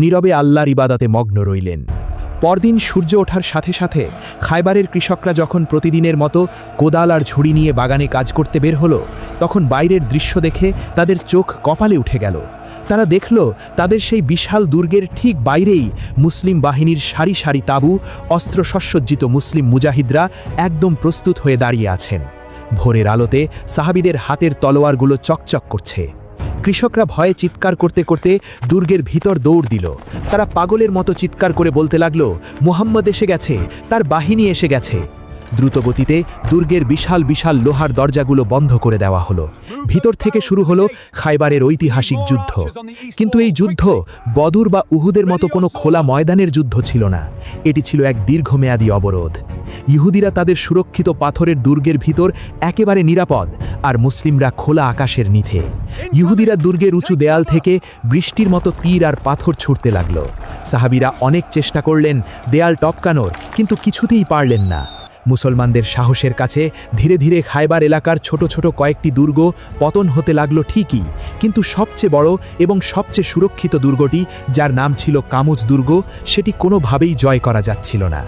নীরবে আল্লাহর ইবাদতে মগ্ন রইলেন। পরদিন সূর্য ওঠার সাথে সাথে খায়বারের কৃষকরা যখন প্রতিদিনের মতো কোদাল আর ঝুড়ি নিয়ে বাগানে কাজ করতে বের হলো, তখন বাইরের দৃশ্য দেখে তাদের চোখ কপালে উঠে গেল। তারা দেখল তাদের সেই বিশাল দুর্গের ঠিক বাইরেই মুসলিম বাহিনীর সারি সারি তাঁবু, অস্ত্রসজ্জিত মুসলিম মুজাহিদরা একদম প্রস্তুত হয়ে দাঁড়িয়ে আছেন। ভোরের আলোতে সাহাবীদের হাতের তলোয়ারগুলো চকচক করছে। কৃষকরা ভয়ে চিৎকার করতে করতে দুর্গের ভিতর দৌড় দিল। তারা পাগলের মতো চিৎকার করে বলতে লাগল, মুহাম্মদ এসে গেছে, তার বাহিনী এসে গেছে। দ্রুতগতিতে দুর্গের বিশাল বিশাল লোহার দরজাগুলো বন্ধ করে দেওয়া হলো। ভিতর থেকে শুরু হলো খায়বারের ঐতিহাসিক যুদ্ধ। কিন্তু এই যুদ্ধ বদর বা উহুদের মতো কোনো খোলা ময়দানের যুদ্ধ ছিল না। এটি ছিল এক দীর্ঘমেয়াদী অবরোধ। ইহুদিরা তাদের সুরক্ষিত পাথরের দুর্গের ভিতর একেবারে নিরাপদ, আর মুসলিমরা খোলা আকাশের নিথে। ইহুদিরা দুর্গের উঁচু দেয়াল থেকে বৃষ্টির মতো তীর আর পাথর ছুঁড়তে লাগল। সাহাবীরা অনেক চেষ্টা করলেন দেয়াল টপকানোর, কিন্তু কিছুতেই পারলেন না। মুসলমানদের সাহসের কাছে ধীরে ধীরে খায়বার এলাকার ছোট ছোট কয়েকটি দুর্গ পতন হতে লাগলো ঠিকই, কিন্তু সবচেয়ে বড় এবং সবচেয়ে সুরক্ষিত দুর্গটি, যার নাম ছিল কামুজ দুর্গ, সেটি কোনোভাবেই জয় করা যাচ্ছিল না।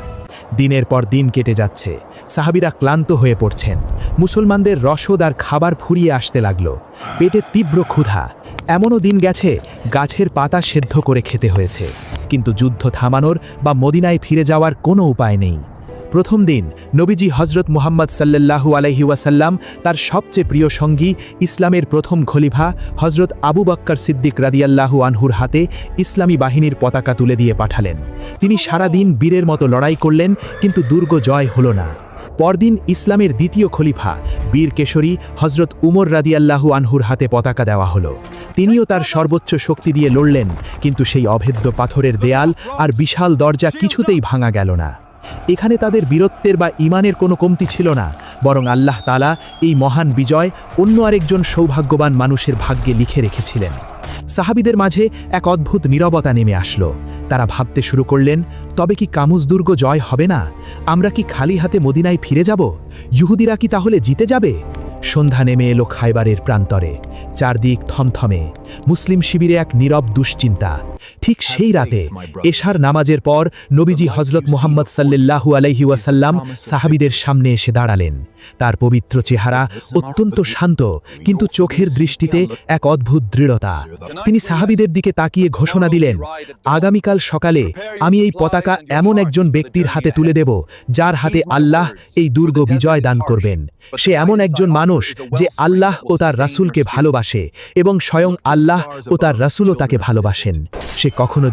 দিনের পর দিন কেটে যাচ্ছে, সাহাবীরা ক্লান্ত হয়ে পড়ছেন। মুসলমানদের রসদ আর খাবার ফুরিয়ে আসতে লাগলো। পেটে তীব্র ক্ষুধা। এমনও দিন গেছে গাছের পাতা সেদ্ধ করে খেতে হয়েছে। কিন্তু যুদ্ধ থামানোর বা মদিনায় ফিরে যাওয়ার কোনো উপায় নেই। প্রথম দিন নবীজি হজরত মুহাম্মদ সাল্লাল্লাহু আলাইহি ওয়াসাল্লাম তার সবচেয়ে প্রিয় সঙ্গী, ইসলামের প্রথম খলিফা হজরত আবু বকর সিদ্দিক রাদিয়াল্লাহু আনহুর হাতে ইসলামী বাহিনীর পতাকা তুলে দিয়ে পাঠালেন। তিনি সারা দিন বীরের মতো লড়াই করলেন, কিন্তু দুর্গ জয় হলো না। পরদিন ইসলামের দ্বিতীয় খলিফা বীর কেশরী হজরত উমর রাদিয়াল্লাহু আনহুর হাতে পতাকা দেওয়া হলো। তিনিও তার সর্বোচ্চ শক্তি দিয়ে লড়লেন, কিন্তু সেই অভেদ্য পাথরের দেয়াল আর বিশাল দরজা কিছুতেই ভাঙা গেল না। এখানে তাদের বীরত্বের বা ঈমানের কোনো কমতি ছিল না, বরং আল্লাহ তাআলা এই মহান বিজয় অন্য আরেকজন সৌভাগ্যবান মানুষের ভাগ্যে লিখে রেখেছিলেন। সাহাবীদের মাঝে এক অদ্ভুত নীরবতা নেমে আসলো। তারা ভাবতে শুরু করলেন, তবে কি কামুজ দুর্গ জয় হবে না? আমরা কি খালি হাতে মদিনায় ফিরে যাব? ইহুদিরা কি তাহলে জিতে যাবে? সন্ধ্যা নেমে এলো খায়বারের প্রান্তরে। চারদিক থমথমে, মুসলিম শিবিরে এক নীরব দুশ্চিন্তা। ঠিক সেই রাতে এশার নামাজের পর নবীজি হজরত মুহাম্মদ সাল্লাল্লাহু আলাইহি ওয়াসাল্লাম সাহাবীদের সামনে এসে দাঁড়ালেন। তার পবিত্র চেহারা অত্যন্ত শান্ত, কিন্তু চোখের দৃষ্টিতে এক অদ্ভুত দৃঢ়তা। তিনি সাহাবীদের দিকে তাকিয়ে ঘোষণা দিলেন, আগামীকাল সকালে আমি এই পতাকা এমন একজন ব্যক্তির হাতে তুলে দেব, যার হাতে আল্লাহ এই দুর্গ বিজয় দান করবেন। সে এমন একজন মানুষ যে আল্লাহ ও তার রাসূলকে ভালোবাসে, এবং স্বয়ং আল্লাহ ও তার রাসূলও তাকে ভালোবাসেন। সে কখনো